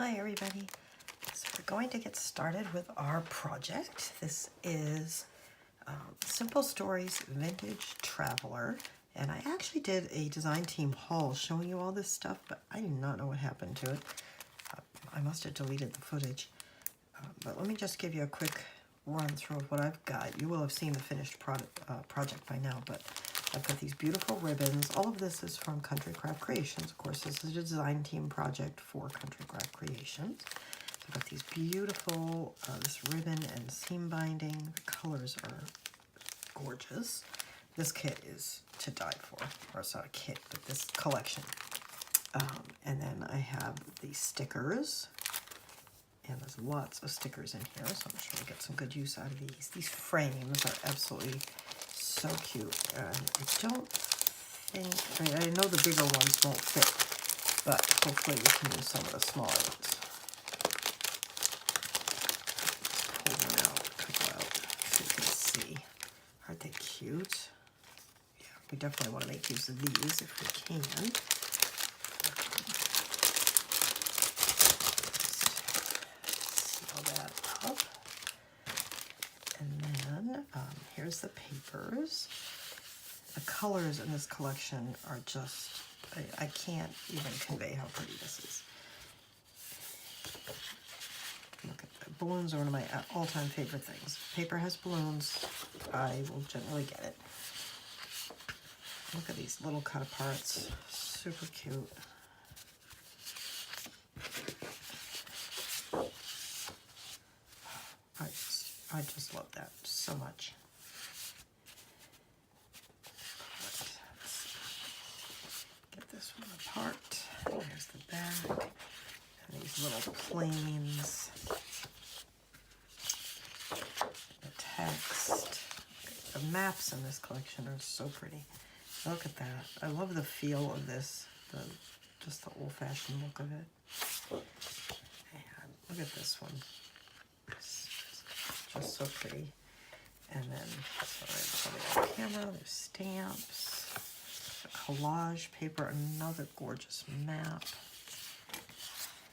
Hi everybody. So we're going to get started with our project. This is Simple Stories Vintage Traveler, and I actually did a design team haul showing you all this stuff, but I do not know what happened to it. I must have deleted the footage, but let me just give you a quick run through of what I've got. You will have seen the finished project by now, but I've got these beautiful ribbons. All of this is from Country Craft Creations. Of course, this is a design team project for Country Craft Creations. So I've got these beautiful, this ribbon and seam binding. The colors are gorgeous. This kit is to die for, or it's not a kit, but this collection. And then I have the stickers, and there's lots of stickers in here, so I'm sure we'll get some good use out of these. These frames are absolutely so cute. I don't think, I know the bigger ones won't fit, but hopefully we can use some of the smaller ones. Pull one out, a couple out, so you can see. Aren't they cute? Yeah, we definitely want to make use of these if we can. Seal that up. And then here's the papers. The colors in this collection are just, I can't even convey how pretty this is. Look at that. Balloons are one of my all-time favorite things. If paper has balloons, I will generally get it. Look at these little cut aparts. Super cute. I just love that so much. Get this one apart. There's the back. And these little planes. The text. The maps in this collection are so pretty. Look at that. I love the feel of this. Just the old-fashioned look of it. And look at this one. Just so pretty. And then, sorry, on camera, there's stamps, collage paper, another gorgeous map.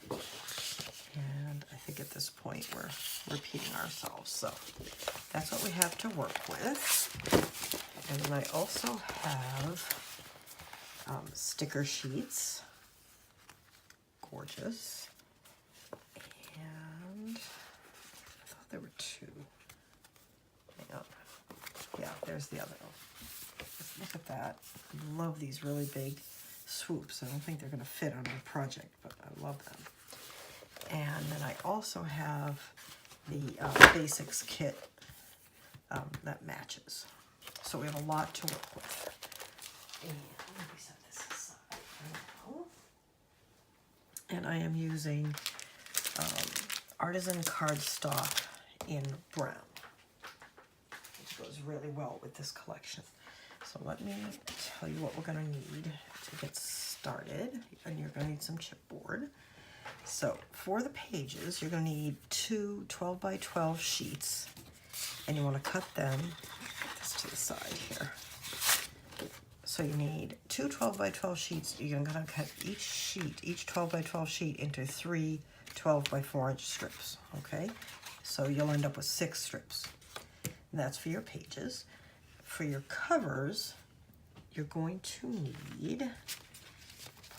And I think at this point we're repeating ourselves. So that's what we have to work with. And then I also have sticker sheets. Gorgeous. And I thought there were two. Hang on. Yeah, there's the other one. Just look at that. I love these really big swoops. I don't think they're going to fit on my project, but I love them. And then I also have the basics kit that matches. So we have a lot to work with. And let me set this aside for now. And I am using Artisan cardstock in brown, which goes really well with this collection. So let me tell you what we're going to need to get started. And you're going to need some chipboard. So for the pages, you're going to need two 12 by 12 sheets, and you want to cut them, put this to the side here. So you need two 12 by 12 sheets. You're going to cut each 12 by 12 sheet into three 12 by 4 inch strips, okay? So you'll end up with 6 strips. And that's for your pages. For your covers, you're going to need,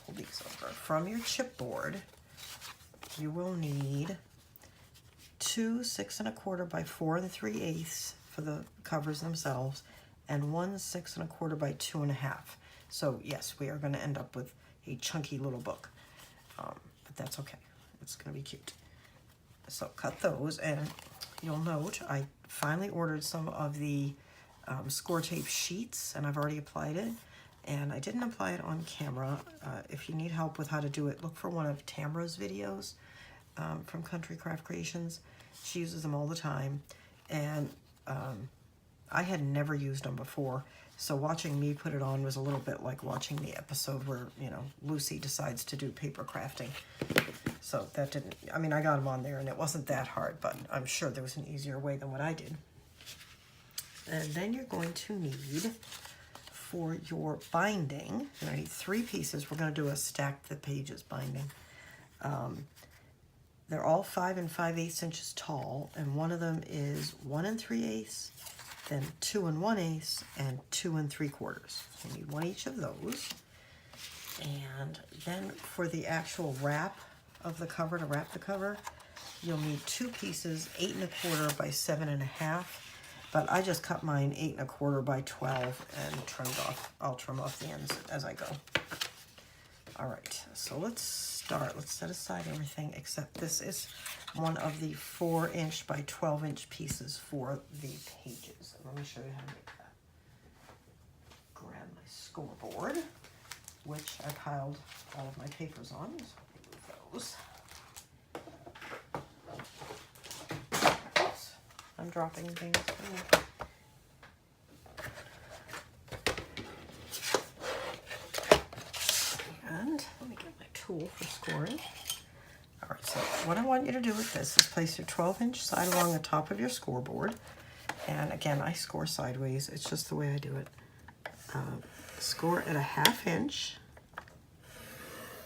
pull these over, from your chipboard, you will need two 6 1/4 by 4 3/8 for the covers themselves, and one 6 1/4 by 2 1/2. So yes, we are going to end up with a chunky little book, but that's okay. It's going to be cute. So cut those, and you'll note I finally ordered some of the score tape sheets, and I've already applied it. And I didn't apply it on camera. If you need help with how to do it, look for one of Tamra's videos from Country Craft Creations. She uses them all the time. And I had never used them before. So watching me put it on was a little bit like watching the episode where, you know, Lucy decides to do paper crafting. So that didn't, I mean, I got them on there and it wasn't that hard, but I'm sure there was an easier way than what I did. And then you're going to need, for your binding, you're going to need 3 pieces. We're going to do a stack the pages binding. they're all 5 5/8 inches tall, and one of them is 1 3/8, then 2 1/8, and 2 3/4. You need one each of those. And then for the actual wrap of the cover, to wrap the cover, you'll need 2 pieces, 8 1/4 by 7 1/2. But I just cut mine 8 1/4 by 12 and trimmed off. I'll trim off the ends as I go. All right, so let's start. Let's set aside everything except this is one of the 4 inch by 12 inch pieces for the pages. Let me show you how to make that. Grab my scoreboard, which I piled all of my papers on, so I'll move those. Oops, I'm dropping things. And let me get my tool for scoring. All right, so what I want you to do with this is place your 12 inch side along the top of your scoreboard. And again, I score sideways. It's just the way I do it. Score at a 1/2 inch.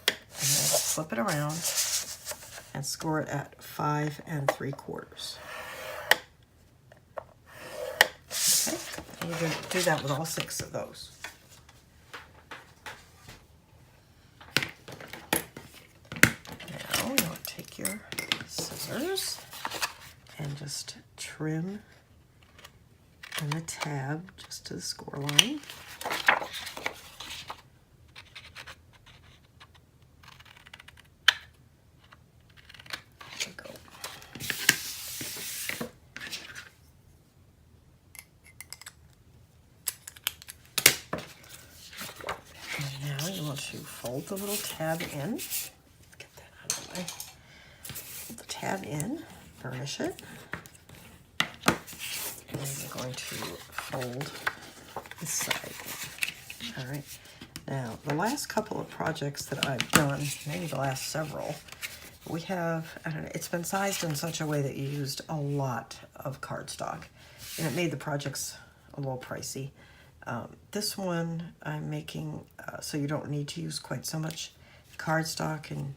And then flip it around and score it at 5 3/4. Okay, and you do that with all 6 of those. Now you want to take your scissors and just trim in the tab just to the score line. To fold the little tab in, get that out of the way, fold the tab in, burnish it, and then you're going to fold this side in. All right, now the last couple of projects that I've done, maybe the last several, we have, I don't know, it's been sized in such a way that you used a lot of cardstock, and it made the projects a little pricey. This one I'm making so you don't need to use quite so much cardstock, and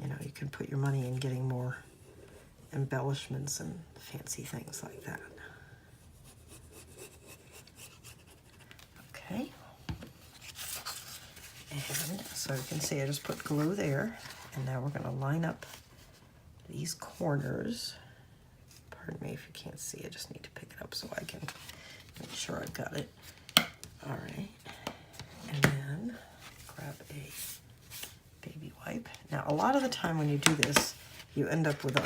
you know, you can put your money in getting more embellishments and fancy things like that. Okay, and so you can see I just put glue there, and now we're going to line up these corners. Pardon me if you can't see, I just need to pick it up so I can make sure I've got it. All right, and then grab a baby wipe. Now, a lot of the time when you do this, you end up with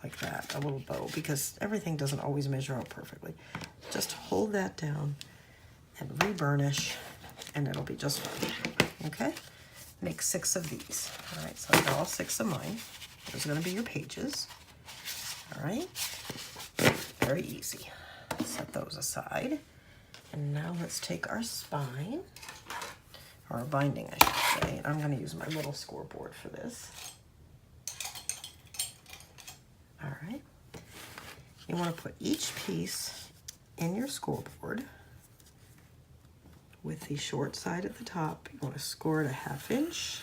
like that, a little bow, because everything doesn't always measure out perfectly. Just hold that down and reburnish, and it'll be just fine. Okay, make 6 of these. All right, so I've got all 6 of mine. Those are going to be your pages. All right, very easy. Set those aside. And now let's take our spine, or our binding, I should say. I'm going to use my little scoreboard for this. All right. You want to put each piece in your scoreboard with the short side at the top. You want to score it a 1/2 inch,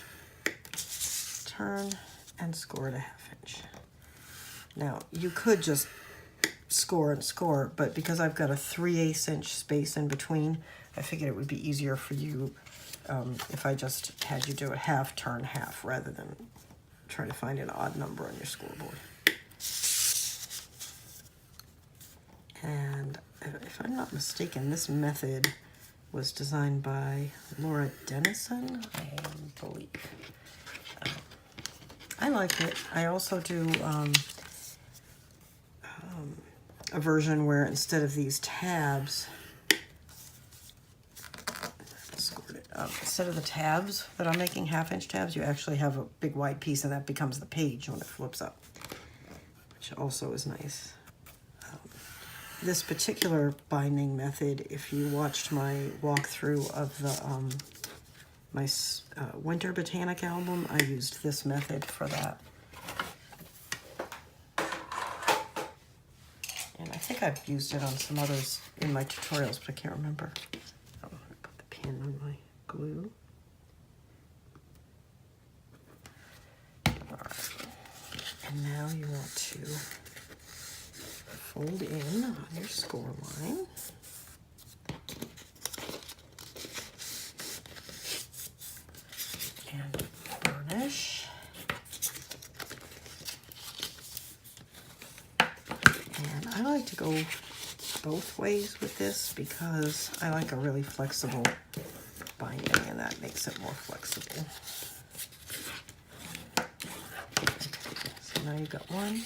turn, and score it a 1/2 inch. Now, you could just score and score, but because I've got a 3/8 inch space in between, I figured it would be easier for you if I just had you do it 1/2, turn 1/2, rather than try to find an odd number on your scoreboard. And if I'm not mistaken, this method was designed by Laura Dennison, I believe. I like it. I also do a version where instead of these tabs, instead of the tabs that I'm making 1/2 inch tabs, you actually have a big wide piece, and that becomes the page when it flips up, which also is nice. This particular binding method, if you watched my walkthrough of the my Winter Botanic album, I used this method for that. And I think I've used it on some others in my tutorials, but I can't remember. Oh, I'm gonna put the pin on my glue. All right. And now you want to fold in on your score line. And burnish. And I like to go both ways with this because I like a really flexible binding, and that makes it more flexible. Okay, so now you've got one,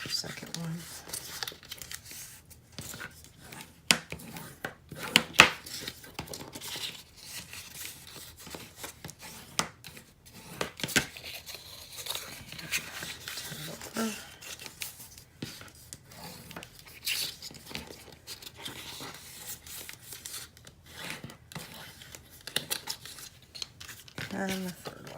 second one. Turn it over. And the third one.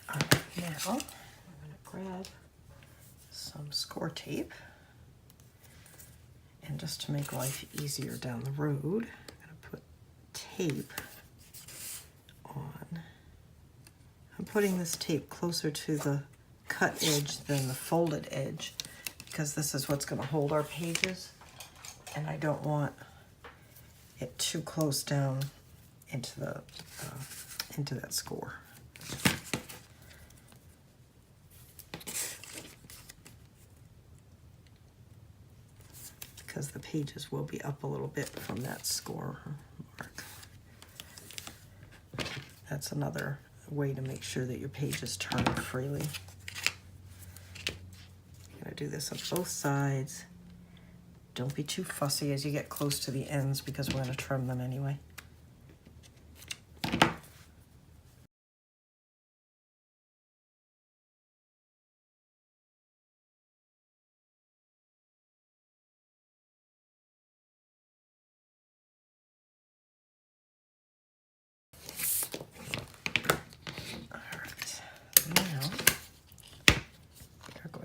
All right, now I'm going to grab some score tape. And just to make life easier down the road, I'm going to put tape on. I'm putting this tape closer to the cut edge than the folded edge because this is what's going to hold our pages, and I don't want it too close down into the into that score. Because the pages will be up a little bit from that score mark. That's another way to make sure that your pages turn freely. You're going to do this on both sides. Don't be too fussy as you get close to the ends because we're going to trim them anyway.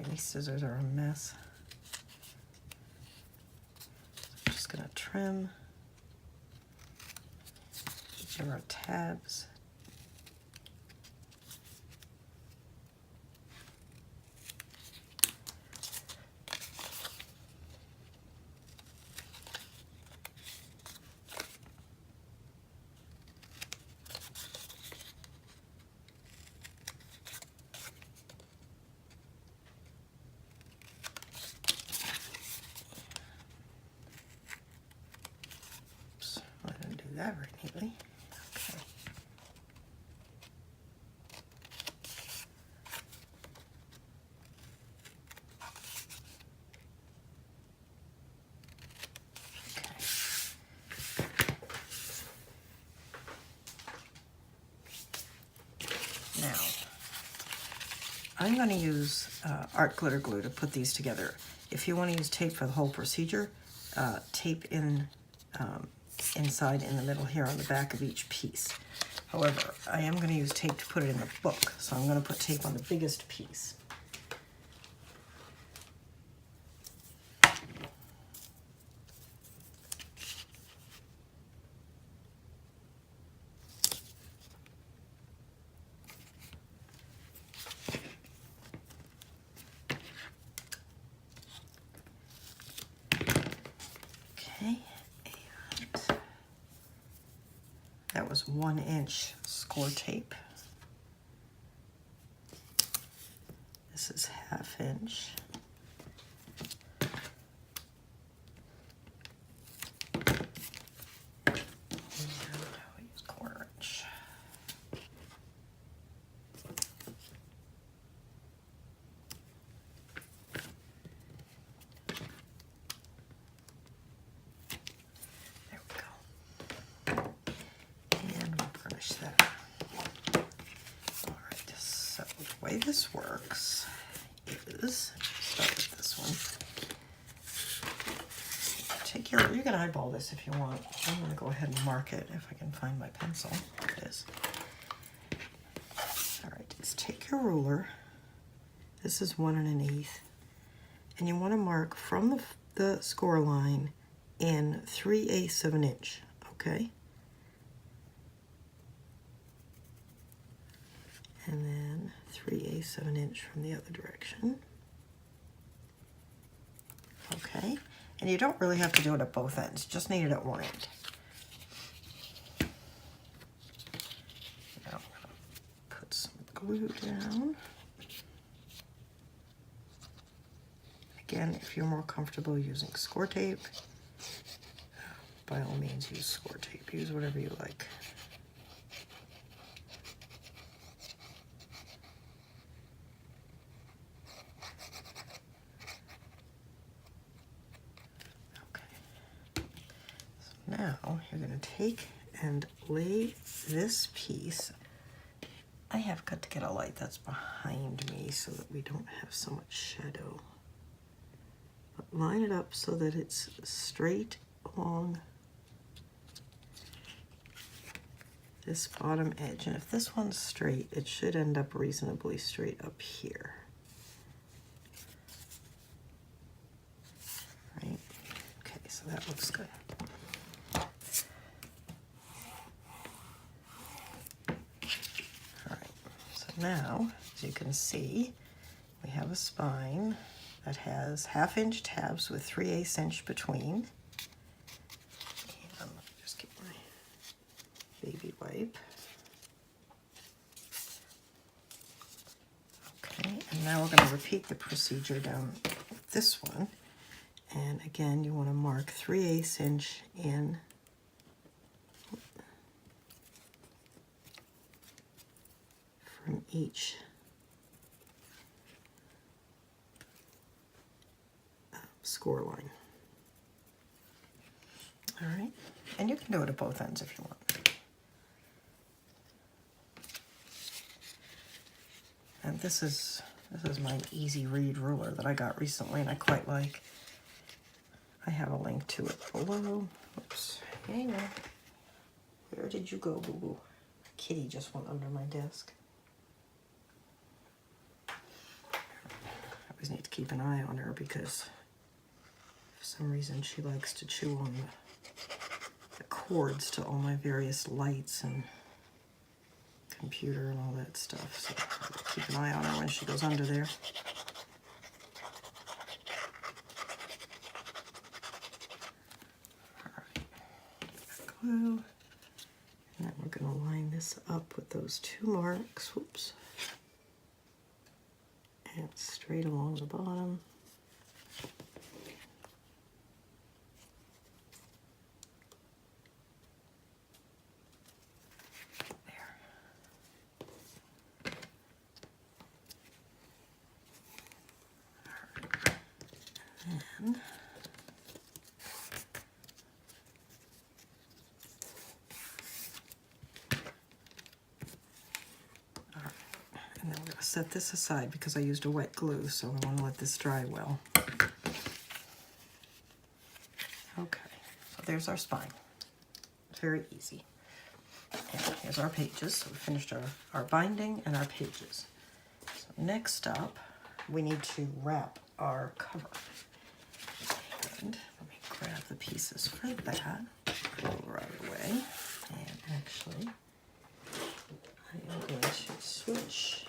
These scissors are a mess. So I'm just going to trim each of our tabs. That very neatly. Okay. Now, I'm going to use art glitter glue to put these together. If you want to use tape for the whole procedure, tape in inside in the middle here on the back of each piece. However, I am going to use tape to put it in the book, so I'm going to put tape on the biggest piece. Okay, and that was 1 inch score tape. This is 1/2 inch. And use 1/4 inch. There we go. And we'll burnish that. All right, so the way this works is, start with this one. Take here, you can eyeball this if you want. I'm going to go ahead and mark it if I can find my pencil. There it is. All right, just take your ruler. This is 1 1/8. And you want to mark from the score line in 3/8 of an inch, okay? And then 3/8 of an inch from the other direction. Okay, and you don't really have to do it at both ends, just need it at one end. Now I'm going to put some glue down. Again, if you're more comfortable using score tape, by all means use score tape. Use whatever you like. Now you're going to take and lay this piece. I have got to get a light that's behind me so that we don't have so much shadow. But line it up so that it's straight along this bottom edge. And if this one's straight, it should end up reasonably straight up here. Right? Okay, so that looks good. Now, as you can see, we have a spine that has 1/2 inch tabs with 3/8 inch between. And let me just get my baby wipe. Okay, and now we're going to repeat the procedure down with this one. And again, you want to mark 3/8 inch in from each score line. All right, and you can do it at both ends if you want. And this is my easy read ruler that I got recently and I quite like. I have a link to it below. Oops, hang on. Where did you go, boo-boo? Kitty just went under my desk. I always need to keep an eye on her because for some reason she likes to chew on the cords to all my various lights and computer and all that stuff. So I'll keep an eye on her when she goes under there. All right, glue. And then we're going to line this up with those 2 marks. Whoops. And straight along the bottom. There. And then we're going to set this aside because I used a wet glue, so I want to let this dry well. Okay, so there's our spine. Very easy. And here's our pages. So we finished our binding and our pages. So next up, we need to wrap our cover. And let me grab the pieces for that right away. And actually, I am going to switch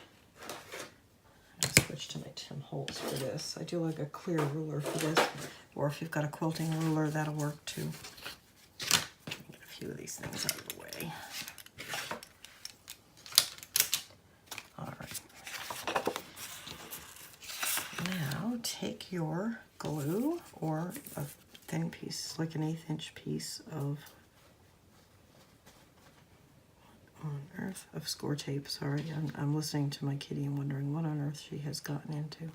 to my Tim Holtz for this. I do like a clear ruler for this, or if you've got a quilting ruler, that'll work too. Let me get a few of these things out of the way. All right. Now take your glue or a thin piece, like an 1/8 inch piece of on earth of score tape. Sorry, I'm listening to my kitty and wondering what on earth she has gotten into.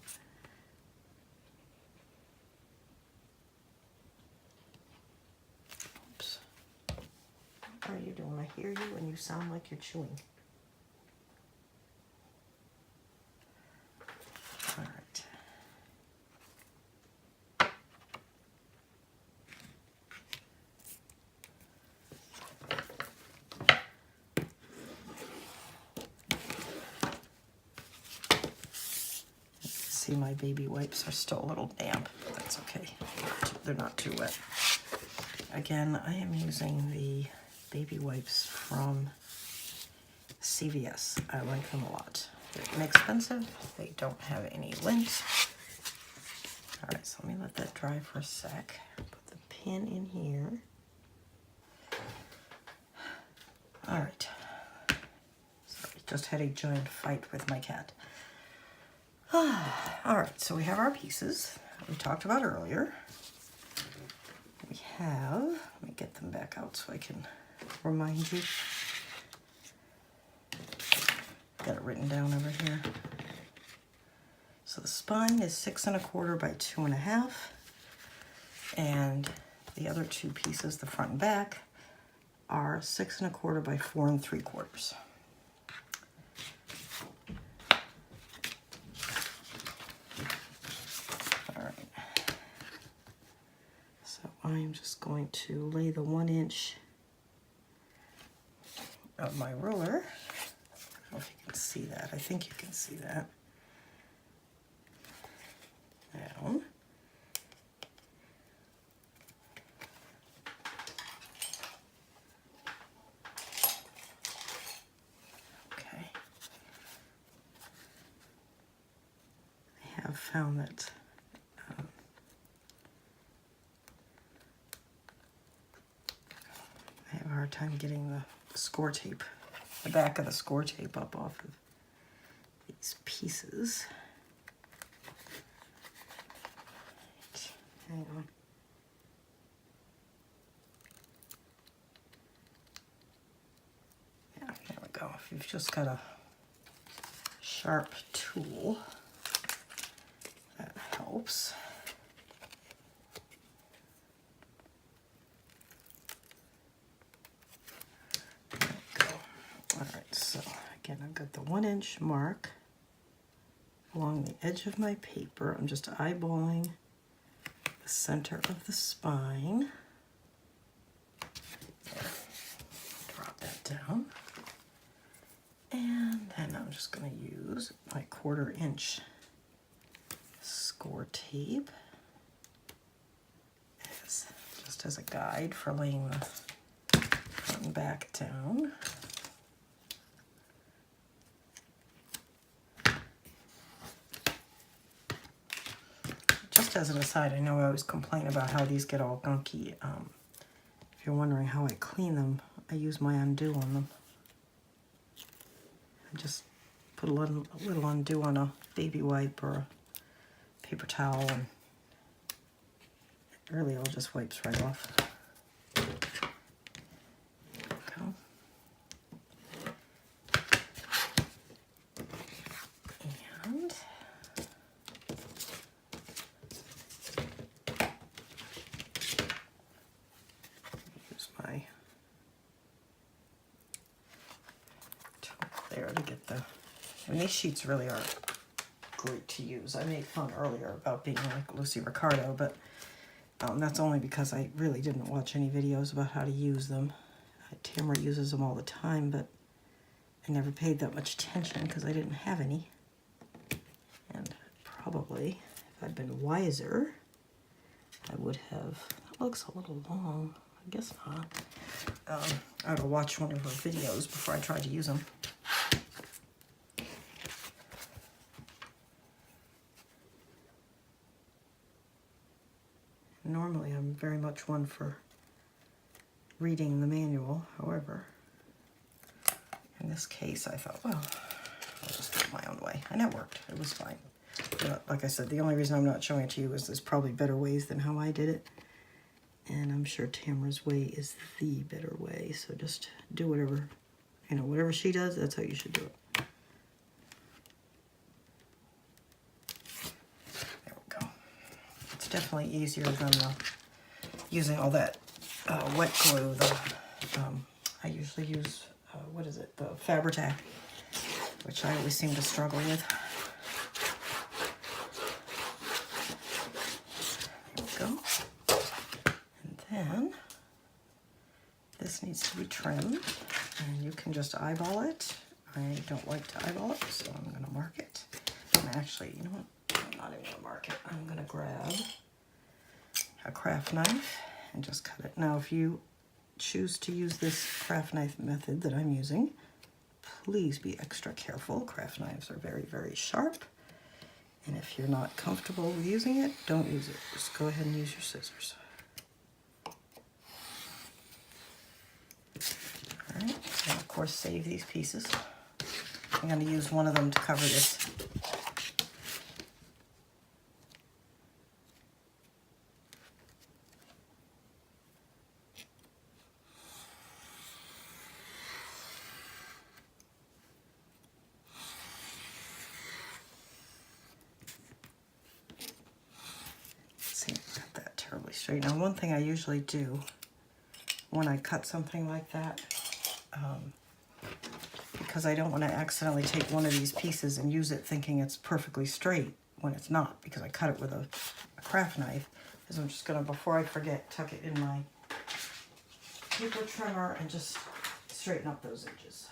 Oops. What are you doing? I hear you and you sound like you're chewing. All right. see my baby wipes are still a little damp. That's okay. They're not too wet. Again, I am using the baby wipes from CVS. I like them a lot. They're inexpensive. They don't have any lint. All right, so let me let that dry for a sec. Put the pin in here. All right. Sorry, just had a giant fight with my cat. All right, so we have our pieces we talked about earlier. We have, let me get them back out so I can remind you. Got it written down over here. So the spine is 6 1/4 by 2 1/2, and the other two pieces, the front and back, are 6 1/4 by 4 3/4. All right. So I'm just going to lay the 1 inch of my ruler. I don't know if you can see that. I think you can see that. Down. Okay. I have found that I have a hard time getting the score tape, the back of the score tape up off of these pieces. Hang on. Yeah, there we go. If you've just got a sharp tool, that helps. There we go. All right, so again, I've got the 1 inch mark along the edge of my paper. I'm just eyeballing the center of the spine. There. Drop that down. And then I'm just going to use my 1/4 inch score tape just as a guide for laying the front and back down. Just as an aside, I know I always complain about how these get all gunky. If you're wondering how I clean them, I use my undo on them. I just put a little undo on a baby wipe or a paper towel, and it really all just wipes right off. There we go. And use my tool there to get the, and these sheets really are great to use. I made fun earlier about being like Lucy Ricardo, but that's only because I really didn't watch any videos about how to use them. Tamara uses them all the time, but I never paid that much attention because I didn't have any. And probably, if I'd been wiser, I would have, that looks a little long. I guess not. I would have watched one of her videos before I tried to use them. Normally, I'm very much one for reading the manual. However, in this case, I thought, well, I'll just do it my own way. And it worked. It was fine. But like I said, the only reason I'm not showing it to you is there's probably better ways than how I did it. And I'm sure Tamara's way is the better way. So just do whatever, you know, whatever she does, that's how you should do it. Definitely easier than using all that wet glue. I usually use, what is it, the Fabri-Tac, which I always seem to struggle with. There we go. And then this needs to be trimmed, and you can just eyeball it. I don't like to eyeball it, so I'm going to mark it. And actually, you know what? not even gonna mark it. I'm gonna grab a craft knife and just cut it. Now, if you choose to use this craft knife method that I'm using, please be extra careful. Craft knives are very, very sharp. And if you're not comfortable with using it, don't use it. Just go ahead and use your scissors. All right, and of course save these pieces. I'm going to use one of them to cover this. See, got that terribly straight. Now, one thing I usually do when I cut something like that, because I don't want to accidentally take one of these pieces and use it thinking it's perfectly straight when it's not, because I cut it with a craft knife, is I'm just going to, before I forget, tuck it in my paper trimmer and just straighten up those edges.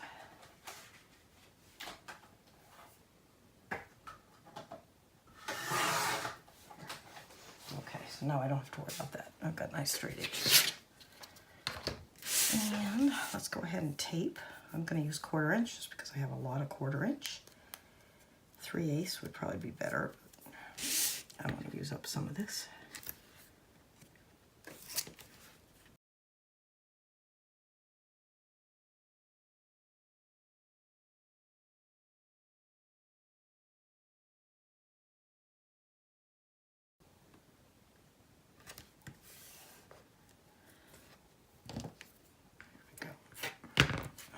Okay, so now I don't have to worry about that. I've got nice straight edges. And let's go ahead and tape. I'm going to use 1/4 inch just because I have a lot of 1/4 inch. 3/8 would probably be better. I want to use up some of this.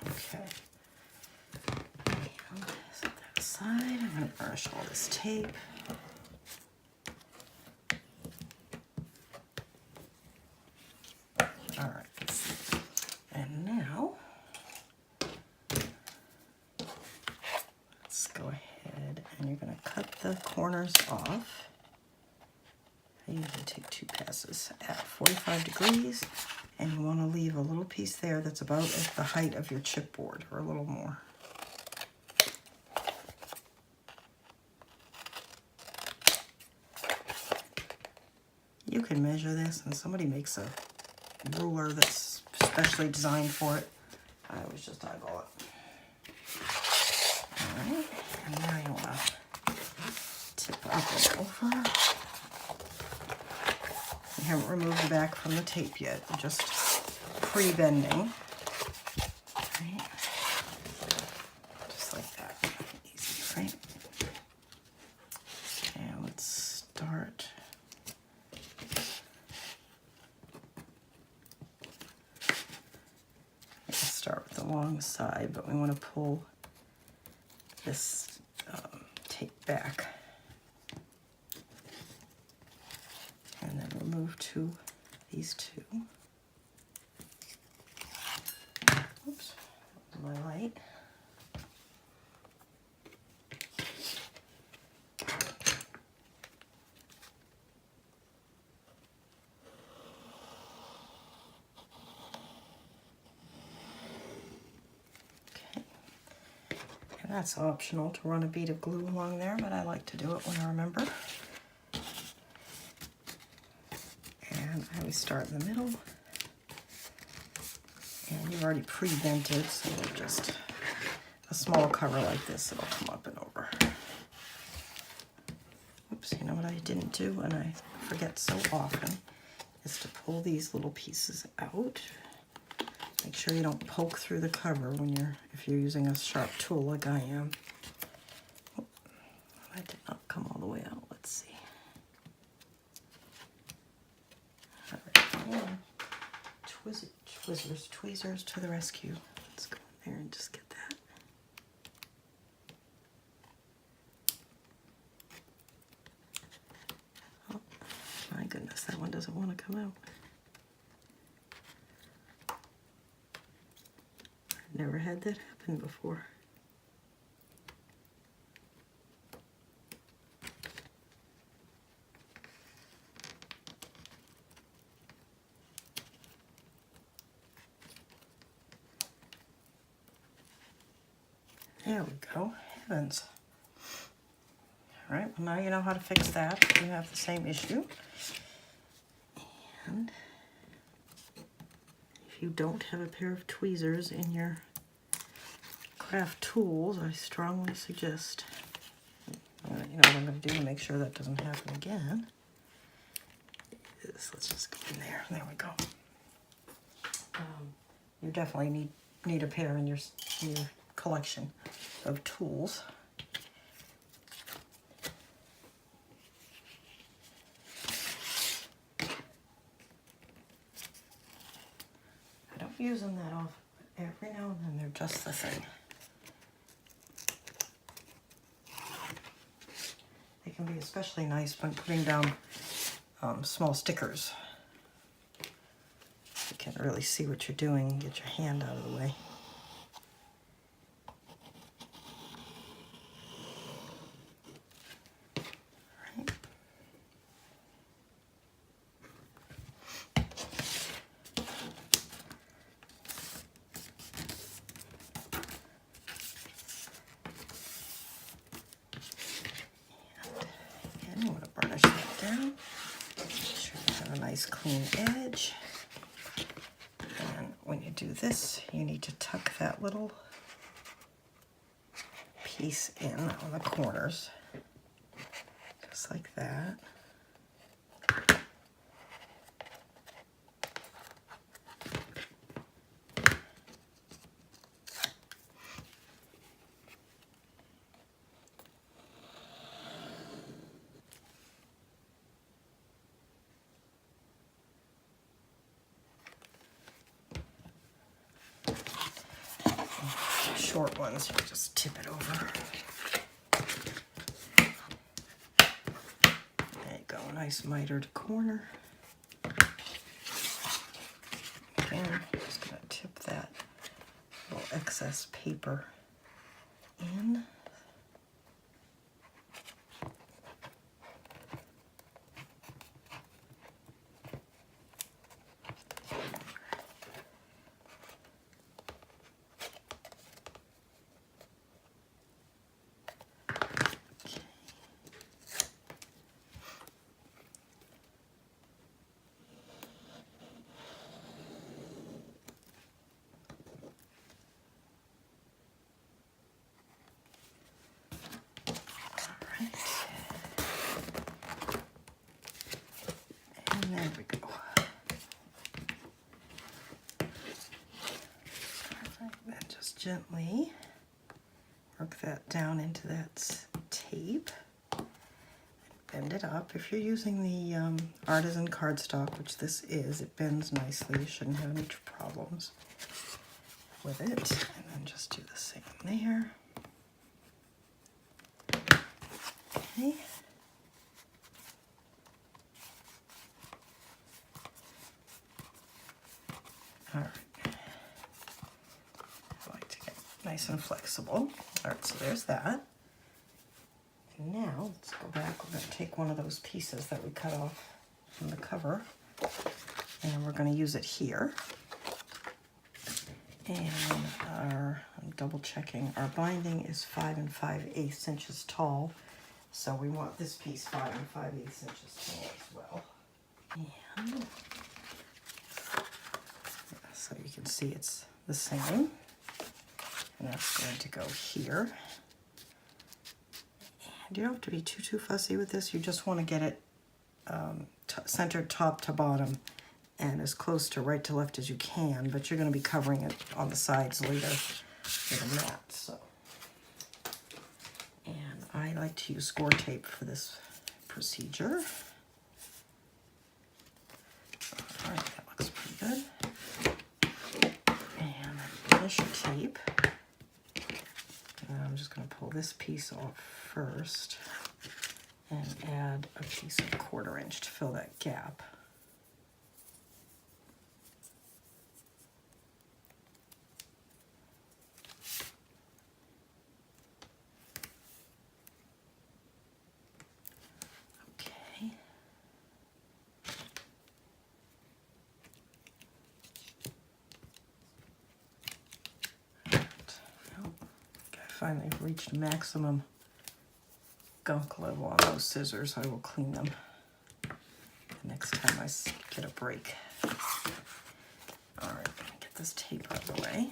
Okay, and set that aside. I'm going to burnish all this tape. All right, and now let's go ahead and you're going to cut the corners off. I usually take 2 passes at 45 degrees. And you want to leave a little piece there that's about at the height of your chipboard, or a little more. You can measure this, and somebody makes a ruler that's specially designed for it. I always just eyeball it. All right, and now you want to tip up and over. I haven't removed the back from the tape yet. I'm just pre-bending. Right. Just like that. Easy, right? And let's start. Let's start with the long side, but we want to pull this tape back. And then remove these two. Oops, that was my light. Okay, and that's optional to run a bead of glue along there, but I like to do it when I remember. We start in the middle, and you've already pre-vented, so just a small cover like this, it'll come up and over. Oops, you know what I didn't do, and I forget so often, is to pull these little pieces out. Make sure you don't poke through the cover if you're using a sharp tool like I am. Oh, that did not come all the way out. Let's see. Tweezers to the rescue. Let's go in there and just get that. Oh, my goodness, that one doesn't want to come out. I've never had that happen before. There we go. Heavens. All right, well now you know how to fix that if you have the same issue. And if you don't have a pair of tweezers in your craft tools, I strongly suggest, you know what I'm going to do to make sure that doesn't happen again is, let's just go in there. There we go. You definitely need a pair in your collection of tools. I don't use them that often, but every now and then they're just the thing. They can be especially nice when putting down small stickers. You can really see what you're doing and get your hand out of the way. Right. And I'm going to burnish that down. Make sure you have a nice clean edge. And when you do this, you need to tuck that little piece in on the corners, just like that. Short ones, you just tip it over. There you go, nice mitered corner. Again, I'm just going to tip that little excess paper in. And there we go. Then just gently work that down into that tape. Bend it up. If you're using the Artisan cardstock, which this is, it bends nicely. You shouldn't have any problems with it. And then just do the same there. Okay. All right. I like to get nice and flexible. All right, so there's that. And now let's go back. We're going to take one of those pieces that we cut off from the cover, and we're going to use it here. And I'm double checking, our binding is 5 5/8 inches tall, so we want this piece 5 5/8 inches tall as well. And so you can see it's the same, and that's going to go here. And you don't have to be too fussy with this. You just want to get it centered top to bottom and as close to right to left as you can, but you're going to be covering it on the sides later with a mat. So, and I like to use score tape for this procedure. All right, that looks pretty good. And finish your tape. And I'm just going to pull this piece off first and add a piece of 1/4 inch to fill that gap. Okay. Right. Now, I finally reached maximum gunk level on those scissors. I will clean them the next time I get a break. All right, get this tape out of the way.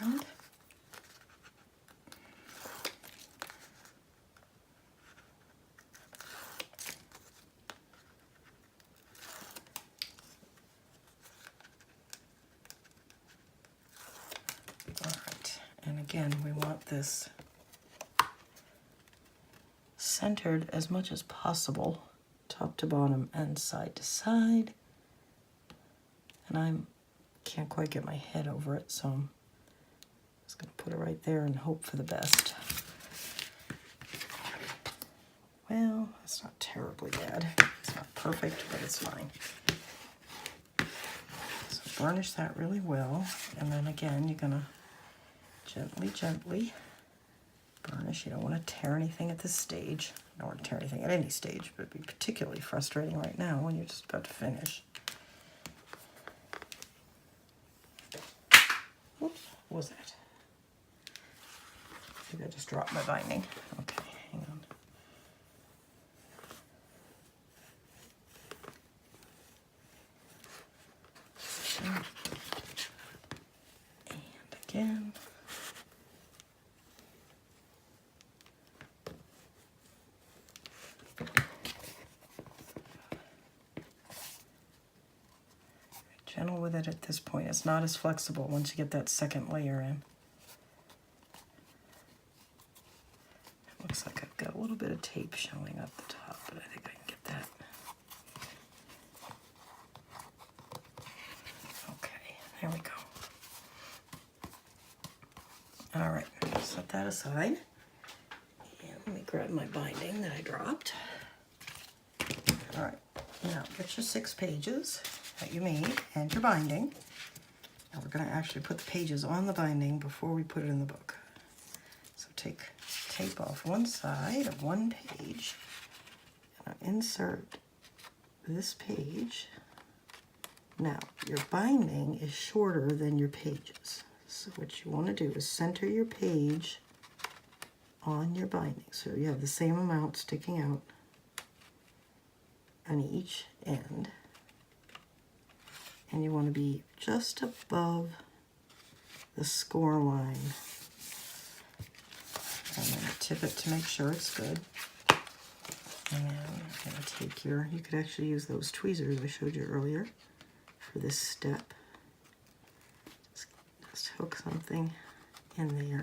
And and again, we want this centered as much as possible, top to bottom and side to side. And I can't quite get my head over it, so I'm just going to put it right there and hope for the best. Well, it's not terribly bad. It's not perfect, but it's fine. So burnish that really well, and then again, you're going to gently, gently burnish. You don't want to tear anything at this stage. You don't want to tear anything at any stage, but it'd be particularly frustrating right now when you're just about to finish. Oops, what was that? Maybe I just dropped my binding. Okay, hang on. And again. Gentle with it at this point. It's not as flexible once you get that second layer in. It looks like I've got a little bit of tape showing up the top, but I think I can get that. Okay, there we go. All right, set that aside. And let me grab my binding that I dropped. All right, now get your 6 pages that you made and your binding. Now we're going to actually put the pages on the binding before we put it in the book. So take tape off one side of one page, and I'll insert this page. Now your binding is shorter than your pages, so what you want to do is center your page on your binding so you have the same amount sticking out on each end. And you want to be just above the score line. And then tip it to make sure it's good. And then I'm going to take you could actually use those tweezers I showed you earlier for this step. Just hook something in there.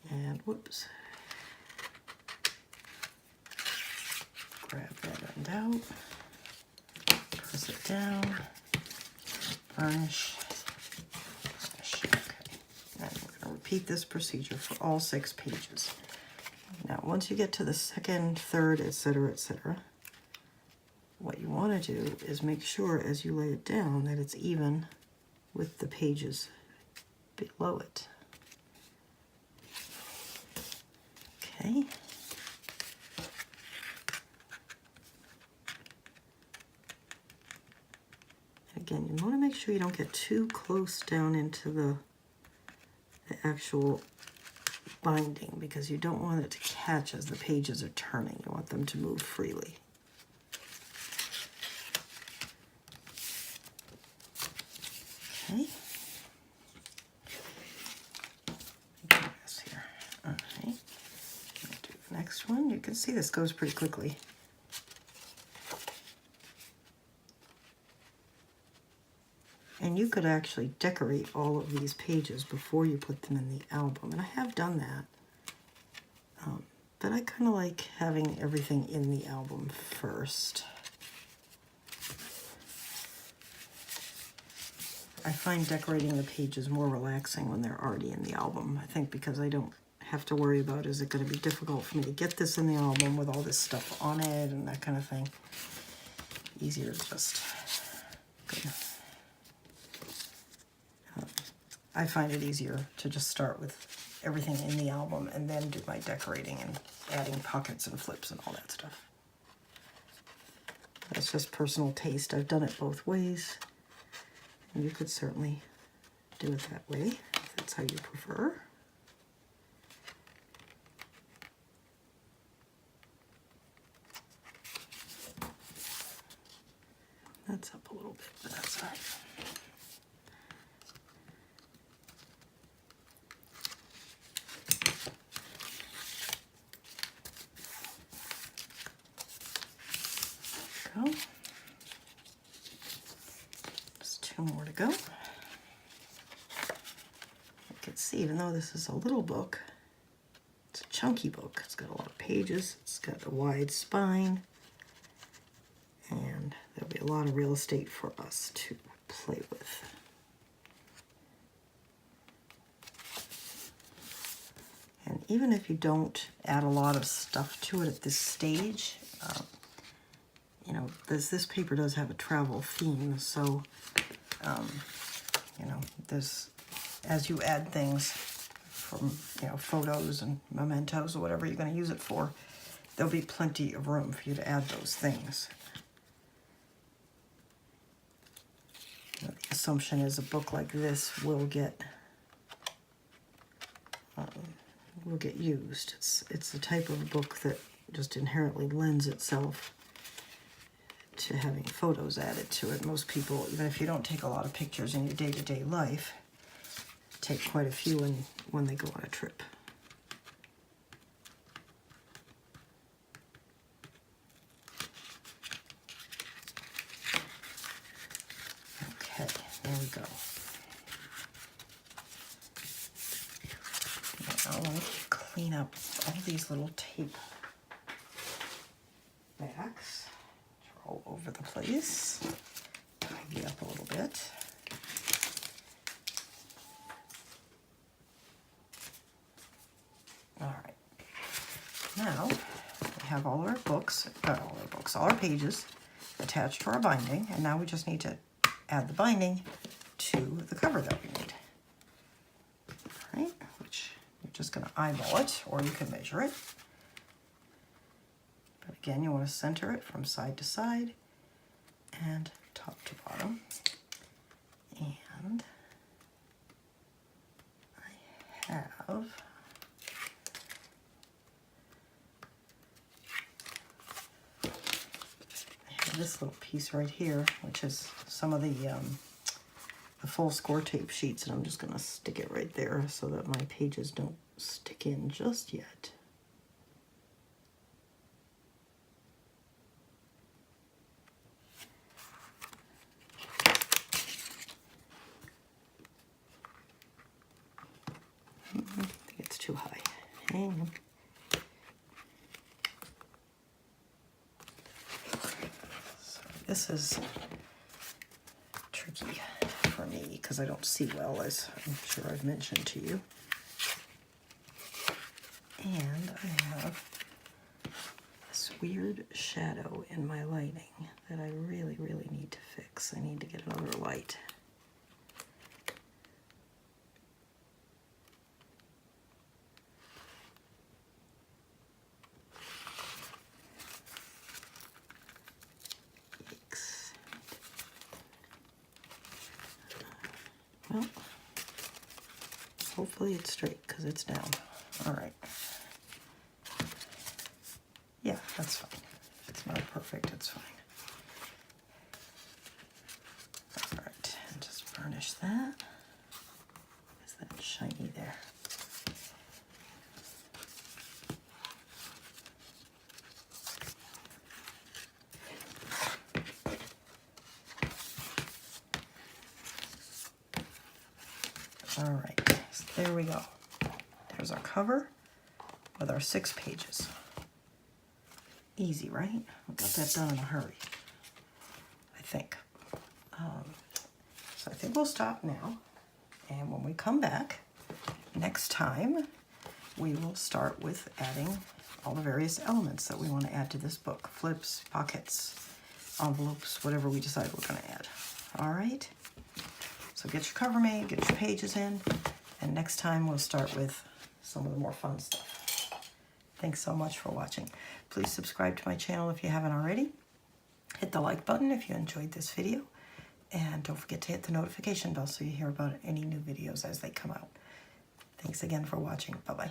And whoops. Grab that end out. Press it down, burnish, okay. And we're going to repeat this procedure for all 6 pages. Now, once you get to the second, third, etc., what you want to do is make sure as you lay it down that it's even with the pages below it. Okay. Again, you want to make sure you don't get too close down into the actual binding because you don't want it to catch as the pages are turning. You want them to move freely. Okay. This here. All right. Do the next one. You can see this goes pretty quickly. And you could actually decorate all of these pages before you put them in the album. And I have done that. But I kind of like having everything in the album first. I find decorating the pages more relaxing when they're already in the album. I think because I don't have to worry about, is it going to be difficult for me to get this in the album with all this stuff on it and that kind of thing. Easier to just go. I find it easier to just start with everything in the album and then do my decorating and adding pockets and flips and all that stuff. That's just personal taste. I've done it both ways. And you could certainly do it that way, if that's how you prefer. That's up a little bit, but that's all right. Go. Just 2 more to go. You can see, even though this is a little book, it's a chunky book. It's got a lot of pages. It's got a wide spine. And there'll be a lot of real estate for us to play with. And even if you don't add a lot of stuff to it at this stage, you know, this paper does have a travel theme, so, you know, as you add things from, you know, photos and mementos or whatever you're going to use it for, there'll be plenty of room for you to add those things. You know, the assumption is a book like this will get used. It's the type of book that just inherently lends itself to having photos added to it. Most people, even if you don't take a lot of pictures in your day-to-day life, take quite a few when they go on a trip. Okay, there we go. Now let me clean up all these little tape backs. All over the place. Tidy up a little bit. All right. Now we have all our books, all our pages attached to our binding, and now we just need to add the binding to the cover that we need. All right, which you're just going to eyeball it, or you can measure it. But again, you want to center it from side to side and top to bottom. And I have this little piece right here, which is some of the full score tape sheets, and I'm just going to stick it right there so that my pages don't stick in just yet. I think it's too high. Hang on. So this is tricky for me because I don't see well, as I'm sure I've mentioned to you. And I have this weird shadow in my lighting that I really, really need to fix. I need to get another light. Well, hopefully it's straight because it's down. All right. Yeah, that's fine. If it's not perfect, it's fine. All right, and just burnish that. Is that shiny there? All right, so there we go. There's our cover with our 6 pages. Easy, right? I got that done in a hurry, I think. So I think we'll stop now. And when we come back next time, we will start with adding all the various elements that we want to add to this book. Flips, pockets, envelopes, whatever we decide we're going to add. All right? So get your cover made, get your pages in, and next time we'll start with some of the more fun stuff. Thanks so much for watching. Please subscribe to my channel if you haven't already. Hit the like button if you enjoyed this video. And don't forget to hit the notification bell so you hear about any new videos as they come out. Thanks again for watching. Bye-bye.